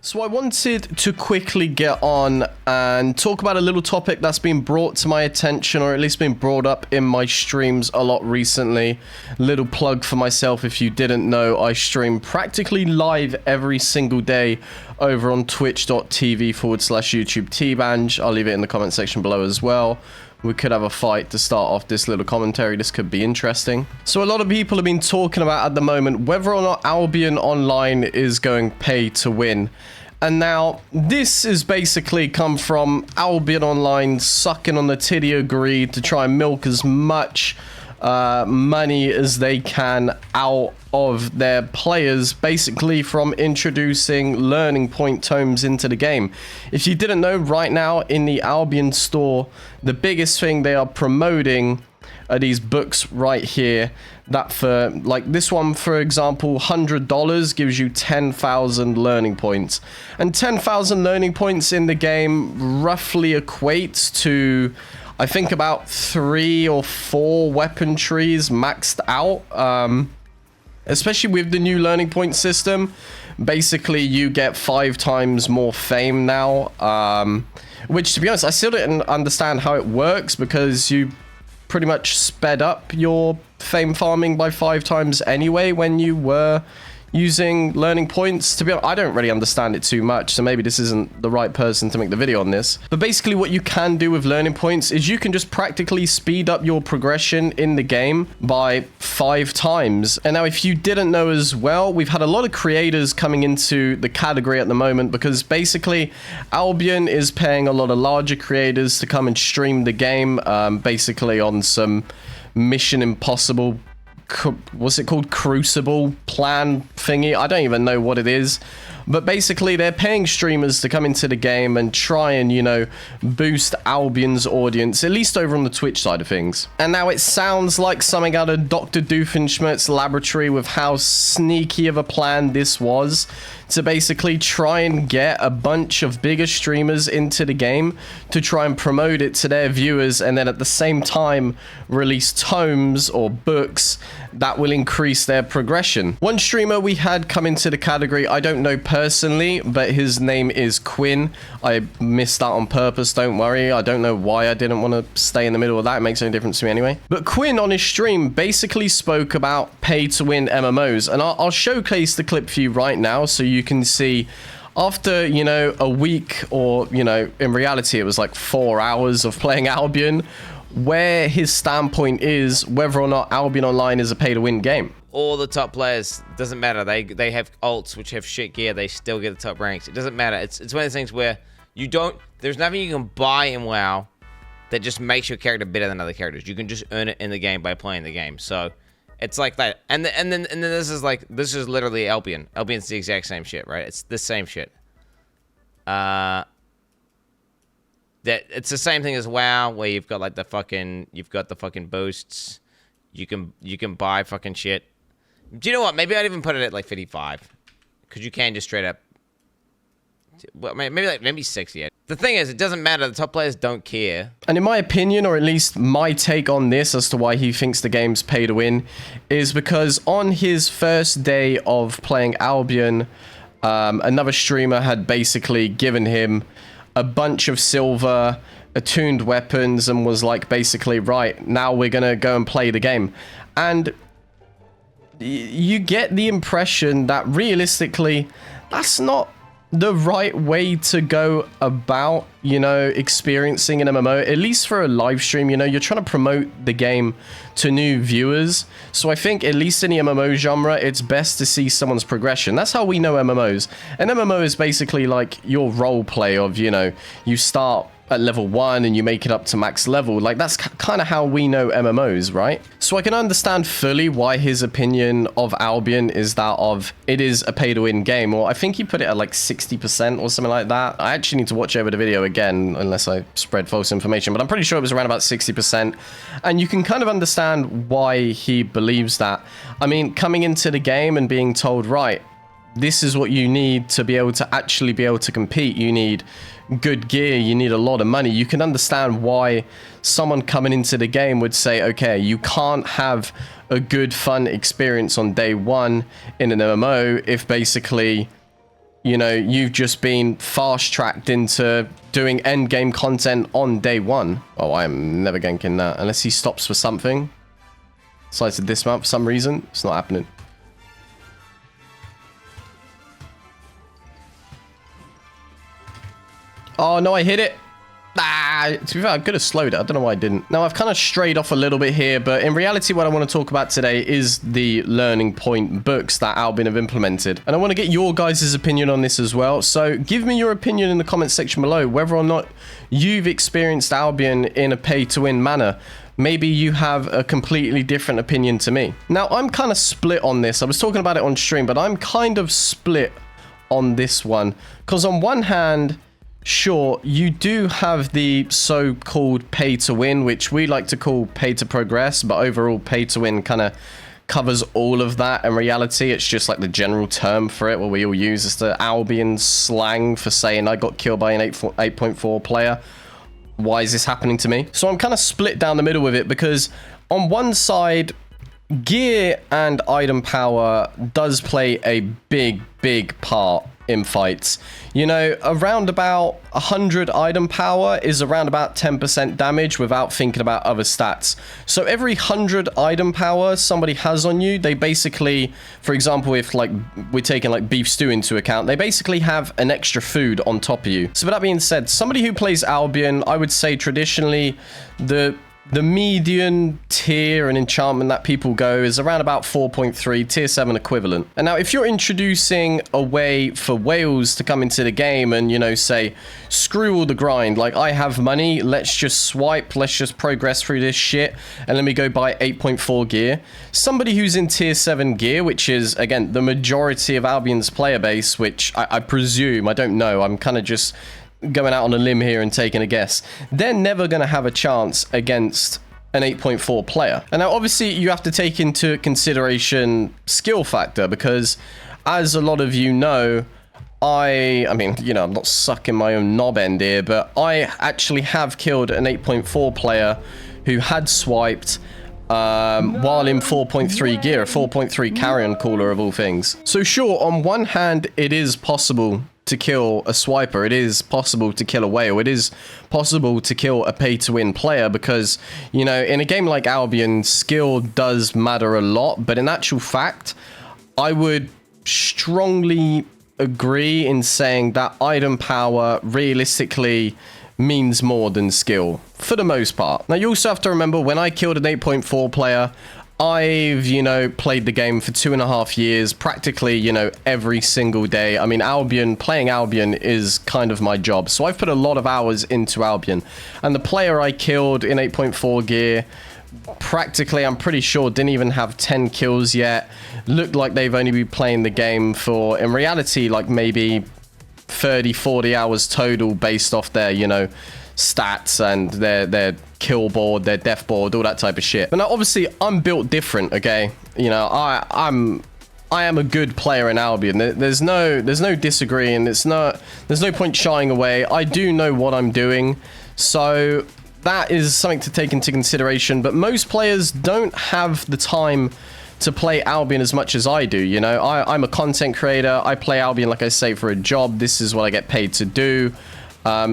So I wanted to quickly get on and talk about a little topic that's been brought to my attention, or at least been brought up in my streams a lot recently. Little plug for myself, if you didn't know, I stream practically live every single day over on twitch.tv/YouTube tbanj. I'll leave it in the comment section below as well. We could have a fight to start off this little commentary. This could be interesting. So a lot of people have been talking about at the moment whether or not Albion Online is going pay to win. And now this has basically come from Albion Online sucking on the titty of greed to try and milk as much money as they can out of their players, basically from introducing learning point tomes into the game. If you didn't know, right now in the Albion store, the biggest thing they are promoting are these books right here, that for like this one, for example, $100 gives you 10,000 learning points, and 10,000 learning points in the game roughly equates to, I think, about 3 or 4 weapon trees maxed out. Especially with the new learning point system, basically you get 5 times more fame now, which, to be honest, I still didn't understand how it works, because you pretty much sped up your fame farming by 5 times anyway when you were using learning points. To be honest, I don't really understand it too much, so maybe this isn't the right person to make the video on this. But basically what you can do with learning points is you can just practically speed up your progression in the game by 5 times. And now, if you didn't know as well, we've had a lot of creators coming into the category at the moment, because basically Albion is paying a lot of larger creators to come and stream the game, basically on some Mission Impossible, what's it called, crucible plan thingy. I don't even know what it is, but basically they're paying streamers to come into the game and try and, you know, boost Albion's audience, at least over on the Twitch side of things. And now it sounds like something out of Dr. Doofenshmirtz's laboratory with how sneaky of a plan this was, to basically try and get a bunch of bigger streamers into the game to try and promote it to their viewers, and then at the same time release tomes or books that will increase their progression. One streamer we had come into the category, I don't know personally, but his name is Quinn. I missed that on purpose, don't worry. I don't know why I didn't want to stay in the middle of that. It makes no difference to me anyway. But Quinn on his stream basically spoke about pay to win MMOs, and I'll showcase the clip for you right now so you can see, after, you know, a week, or, you know, in reality it was like 4 hours of playing Albion, where his standpoint is whether or not Albion Online is a pay-to-win game. All the top players, doesn't matter. They have ults which have shit gear. They still get the top ranks. It doesn't matter. It's one of those things where you don't. There's nothing you can buy in WoW that just makes your character better than other characters. You can just earn it in the game by playing the game. So it's like that. And then this is literally Albion. Albion's the exact same shit, right? It's the same shit. That it's the same thing as WoW, where you've got the fucking boosts. You can buy fucking shit. Do you know what? Maybe I'd even put it at like 55, because you can just straight up. Well, maybe 60. The thing is, it doesn't matter. The top players don't care. And in my opinion, or at least my take on this as to why he thinks the game's pay to win, is because on his first day of playing Albion, another streamer had basically given him a bunch of silver, attuned weapons, and was like, basically, right, now we're gonna go and play the game. And you get the impression that realistically that's not the right way to go about, you know, experiencing an MMO, at least for a live stream. You know, you're trying to promote the game to new viewers. So I think, at least in the MMO genre, it's best to see someone's progression. That's how we know MMOs. An MMO is basically like your role play of, you know, you start at level 1 and you make it up to max level. Like, that's kind of how we know MMOs, right? So I can understand fully why his opinion of Albion is that of it is a pay-to-win game. Or I think he put it at like 60% or something like that. I actually need to watch over the video again, unless I spread false information, but I'm pretty sure it was around about 60%. And you can kind of understand why he believes that. I mean, coming into the game and being told, right, this is what you need to be able to actually be able to compete. You need good gear, you need a lot of money. You can understand why someone coming into the game would say, okay, you can't have a good, fun experience on day 1 in an MMO if basically you know, you've just been fast-tracked into doing endgame content on day one. Oh, I am never ganking that. Unless he stops for something. Decides to dismount for some reason. It's not happening. Oh, no, I hit it. Ah, to be fair, I could have slowed it. I don't know why I didn't. Now, I've kind of strayed off a little bit here, but in reality, what I want to talk about today is the learning point books that Albion have implemented. And I want to get your guys' opinion on this as well. So give me your opinion in the comment section below, whether or not you've experienced Albion in a pay-to-win manner. Maybe you have a completely different opinion to me. Now, I'm kind of split on this. I was talking about it on stream, but I'm kind of split on this one. Because on one hand, sure, you do have the so-called pay-to-win, which we like to call pay-to-progress, but overall pay-to-win kind of covers all of that. In reality, it's just like the general term for it, what we all use. It's the Albion slang for saying I got killed by an 8.4 player. Why is this happening to me? So I'm kind of split down the middle with it because on one side, gear and item power does play a big part in fights. You know, around about 100 item power is around about 10% damage without thinking about other stats. So every 100 item power somebody has on you, they basically, for example, if like we're taking like beef stew into account, they basically have an extra food on top of you. So with that being said, somebody who plays Albion, I would say traditionally the median tier and enchantment that people go is around about 4.3, tier 7 equivalent. And now if you're introducing a way for whales to come into the game and, you know, say, screw all the grind, like I have money, let's just swipe, let's just progress through this shit, and let me go buy 8.4 gear. Somebody who's in tier 7 gear, which is, again, the majority of Albion's player base, which I presume, I don't know, I'm kind of just going out on a limb here and taking a guess, they're never going to have a chance against an 8.4 player. And now obviously you have to take into consideration skill factor, because as a lot of you know, I mean, you know, I'm not sucking my own knob end here, but I actually have killed an 8.4 player who had swiped while in 4.3 gear, a 4.3 carrion cooler of all things. So sure, on one hand, it is possible to kill a swiper, it is possible to kill a whale, it is possible to kill a pay-to-win player, because, you know, in a game like Albion, skill does matter a lot, but in actual fact, I would strongly agree in saying that item power realistically means more than skill, for the most part. Now, you also have to remember, when I killed an 8.4 player, I've, you know, played the game for 2.5 years, practically, you know, every single day. I mean, playing Albion is kind of my job. So I've put a lot of hours into Albion. And the player I killed in 8.4 gear, practically, I'm pretty sure, didn't even have 10 kills yet. Looked like they've only been playing the game for, in reality, like maybe 30, 40 hours total based off their, you know, stats and their kill board, their death board, all that type of shit. But now, obviously, I'm built different, okay? You know, I am a good player in Albion. There's no disagreeing. There's no point shying away. I do know what I'm doing, so that is something to take into consideration. But most players don't have the time to play Albion as much as I do. You know, I'm a content creator. I play Albion, like I say, for a job. This is what I get paid to do.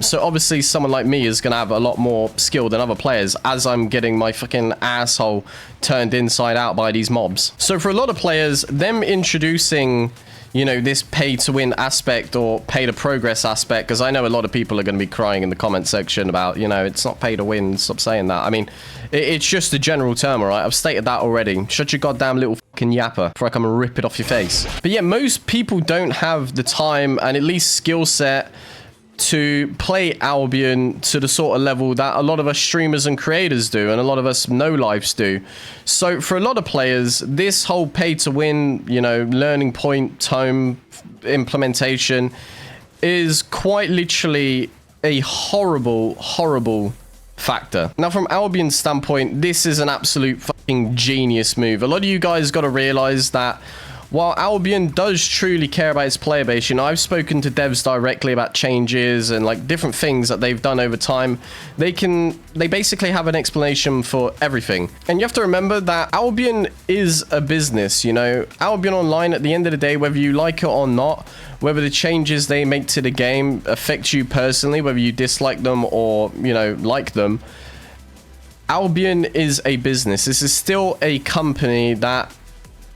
So obviously someone like me is going to have a lot more skill than other players, as I'm getting my fucking asshole turned inside out by these mobs. So for a lot of players, them introducing, you know, this pay to win aspect or pay to progress aspect, because I know a lot of people are going to be crying in the comment section about, you know, it's not pay to win, stop saying that. I mean, it's just a general term, all right? I've stated that already. Shut your goddamn little fucking yapper before I come and rip it off your face. But yeah, most people don't have the time and at least skill set to play Albion to the sort of level that a lot of us streamers and creators do, and a lot of us no-lives do. So for a lot of players, this whole pay-to-win, you know, learning point tome implementation is quite literally a horrible factor. Now, from Albion's standpoint, this is an absolute fucking genius move. A lot of you guys got to realize that while Albion does truly care about its player base, you know, I've spoken to devs directly about changes and like different things that they've done over time. They basically have an explanation for everything. And you have to remember that Albion is a business, you know. Albion Online, at the end of the day, whether you like it or not, whether the changes they make to the game affect you personally, whether you dislike them or, you know, like them, Albion is a business. This is still a company that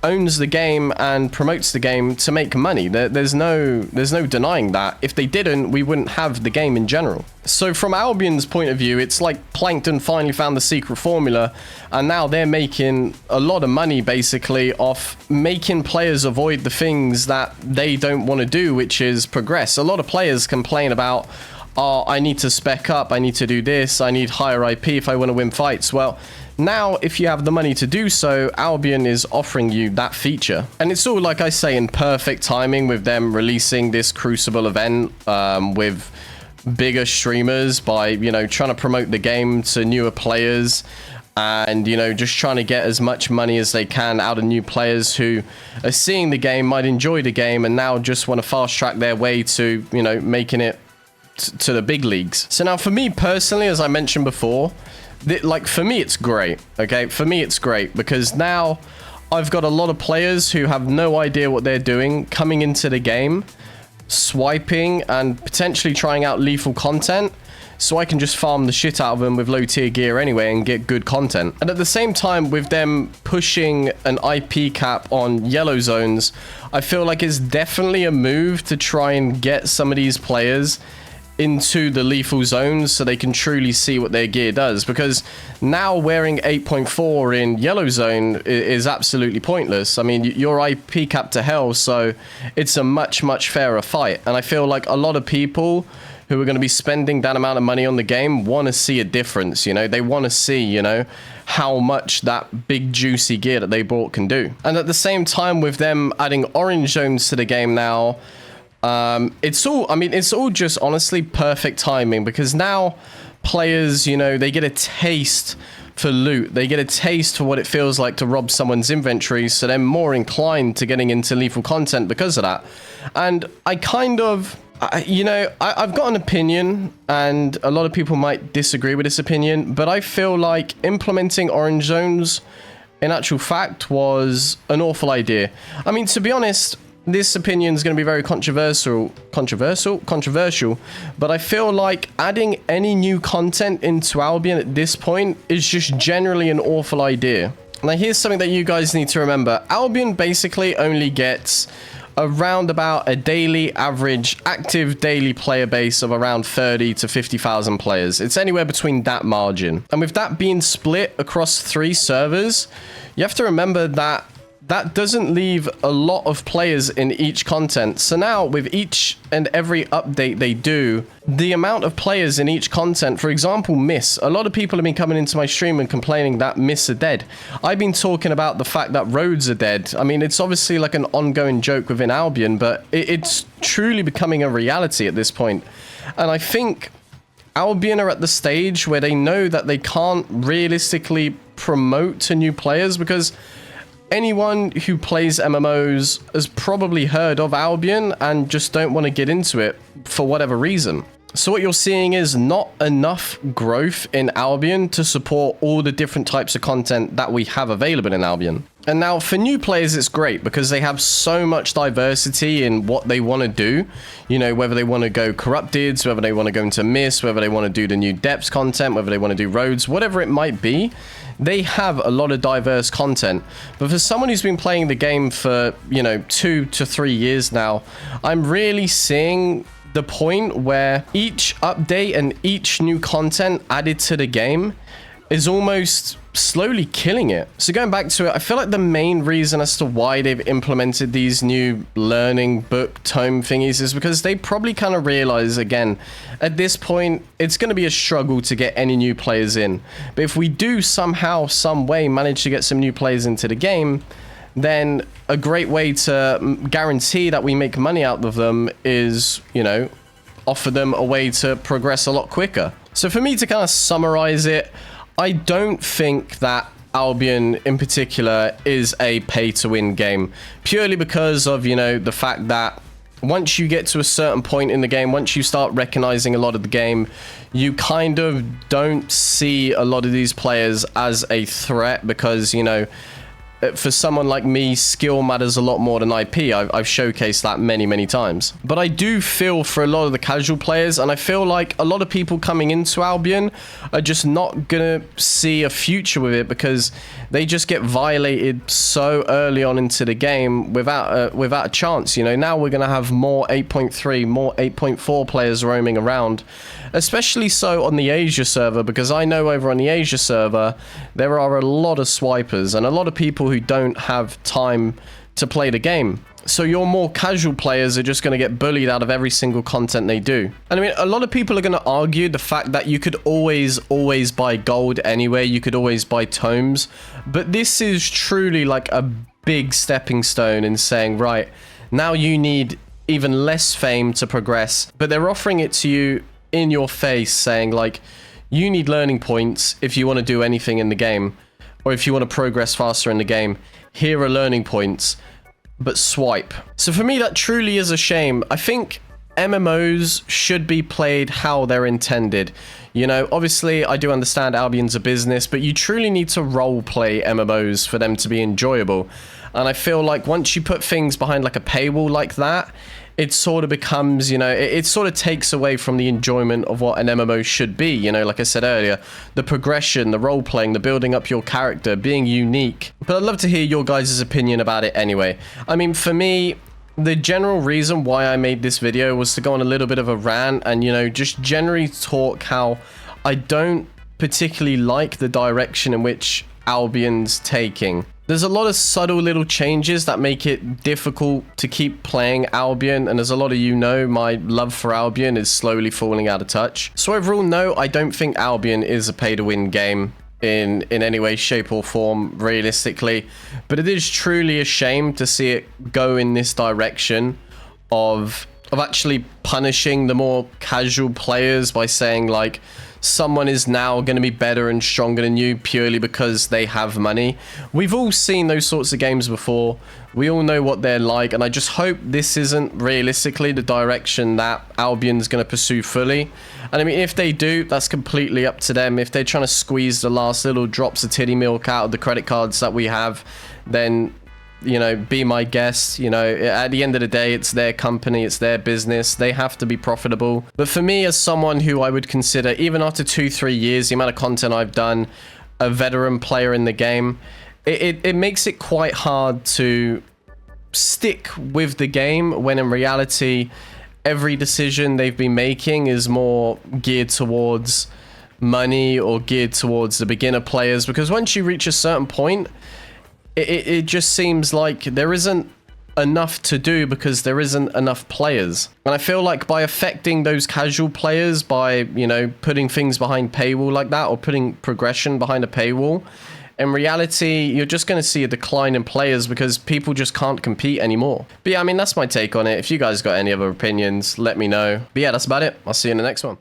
owns the game and promotes the game to make money. There's no denying that. If they didn't, we wouldn't have the game in general. So from Albion's point of view, it's like Plankton finally found the secret formula, and now they're making a lot of money basically off making players avoid the things that they don't want to do, which is progress. A lot of players complain about, oh, I need to spec up, I need to do this, I need higher IP if I want to win fights. Well, now, if you have the money to do so, Albion is offering you that feature. And it's all, like I say, in perfect timing with them releasing this Crucible event with bigger streamers by, you know, trying to promote the game to newer players and, you know, just trying to get as much money as they can out of new players who are seeing the game, might enjoy the game, and now just want to fast track their way to, you know, making it to the big leagues. So now for me personally, as I mentioned before, like for me it's great. Okay, for me it's great because now I've got a lot of players who have no idea what they're doing coming into the game, swiping and potentially trying out lethal content, so I can just farm the shit out of them with low tier gear anyway and get good content. And at the same time, with them pushing an IP cap on yellow zones, I feel like it's definitely a move to try and get some of these players into the lethal zones so they can truly see what their gear does, because now wearing 8.4 in yellow zone is absolutely pointless. I mean, you're IP capped to hell, so it's a much fairer fight. And I feel like a lot of people who are going to be spending that amount of money on the game want to see a difference, you know. They want to see, you know, how much that big juicy gear that they bought can do. And at the same time, with them adding orange zones to the game now, it's all just honestly perfect timing, because now players, you know, they get a taste for loot. They get a taste for what it feels like to rob someone's inventory, so they're more inclined to getting into lethal content because of that. And I kind of, you know, I've got an opinion, and a lot of people might disagree with this opinion, but I feel like implementing orange zones in actual fact was an awful idea. I mean, to be honest, this opinion is going to be very controversial, but I feel like adding any new content into Albion at this point is just generally an awful idea. Now, here's something that you guys need to remember. Albion basically only gets around about a daily average active daily player base of around 30 to 50,000 players. It's anywhere between that margin. And with that being split across 3 servers, you have to remember that that doesn't leave a lot of players in each content. So now with each and every update they do, the amount of players in each content, for example, Miss. A lot of people have been coming into my stream and complaining that Miss are dead. I've been talking about the fact that roads are dead. I mean, it's obviously like an ongoing joke within Albion, but it's truly becoming a reality at this point. And I think Albion are at the stage where they know that they can't realistically promote to new players, because anyone who plays MMOs has probably heard of Albion and just don't want to get into it for whatever reason. So what you're seeing is not enough growth in Albion to support all the different types of content that we have available in Albion. And now for new players, it's great because they have so much diversity in what they want to do. You know, whether they want to go corrupted, whether they want to go into Mist, whether they want to do the new depths content, whether they want to do roads, whatever it might be. They have a lot of diverse content. But for someone who's been playing the game for, you know, 2 to 3 years now, I'm really seeing the point where each update and each new content added to the game is almost slowly killing it. So going back to it, I feel like the main reason as to why they've implemented these new learning book tome thingies is because they probably kind of realize, again, at this point, it's going to be a struggle to get any new players in. But if we do somehow, some way manage to get some new players into the game, then a great way to guarantee that we make money out of them is, you know, offer them a way to progress a lot quicker. So for me to kind of summarize it, I don't think that Albion in particular is a pay-to-win game, purely because of, you know, the fact that once you get to a certain point in the game, once you start recognizing a lot of the game, you kind of don't see a lot of these players as a threat because, you know, for someone like me, skill matters a lot more than IP. I've showcased that many times. But I do feel for a lot of the casual players, and I feel like a lot of people coming into Albion are just not gonna see a future with it because they just get violated so early on into the game without a chance. You know, now we're gonna have more 8.3, more 8.4 players roaming around, especially so on the Asia server, because I know over on the Asia server there are a lot of swipers and a lot of people who don't have time to play the game. So your more casual players are just going to get bullied out of every single content they do. And I mean, a lot of people are going to argue the fact that you could always buy gold anyway, you could always buy tomes, but this is truly like a big stepping stone in saying, right, now you need even less fame to progress, but they're offering it to you in your face, saying like, you need learning points if you want to do anything in the game, or if you want to progress faster in the game. Here are learning points, but swipe. So for me, that truly is a shame. I think MMOs should be played how they're intended. You know, obviously I do understand Albion's a business, but you truly need to role play MMOs for them to be enjoyable. And I feel like once you put things behind like a paywall like that, it sort of becomes, you know, it sort of takes away from the enjoyment of what an MMO should be. You know, like I said earlier, the progression, the role playing, the building up your character, being unique. But I'd love to hear your guys' opinion about it anyway. I mean, for me, the general reason why I made this video was to go on a little bit of a rant and, you know, just generally talk how I don't particularly like the direction in which Albion's taking. There's a lot of subtle little changes that make it difficult to keep playing Albion, and as a lot of you know, my love for Albion is slowly falling out of touch. So overall, no, I don't think Albion is a pay-to-win game in any way, shape or form, realistically, but it is truly a shame to see it go in this direction of actually punishing the more casual players by saying like, someone is now going to be better and stronger than you purely because they have money. We've all seen those sorts of games before. We all know what they're like, and I just hope this isn't realistically the direction that Albion's going to pursue fully. And I mean, if they do, that's completely up to them. If they're trying to squeeze the last little drops of titty milk out of the credit cards that we have, then, you know, be my guest. You know, at the end of the day, it's their company, it's their business, they have to be profitable. But for me, as someone who I would consider, even after 2-3 years, the amount of content I've done, a veteran player in the game, it makes it quite hard to stick with the game when in reality every decision they've been making is more geared towards money or geared towards the beginner players, because once you reach a certain point, it just seems like there isn't enough to do because there isn't enough players. And I feel like by affecting those casual players, by, you know, putting things behind paywall like that, or putting progression behind a paywall, in reality, you're just going to see a decline in players because people just can't compete anymore. But yeah, I mean, that's my take on it. If you guys got any other opinions, let me know. But yeah, that's about it. I'll see you in the next one.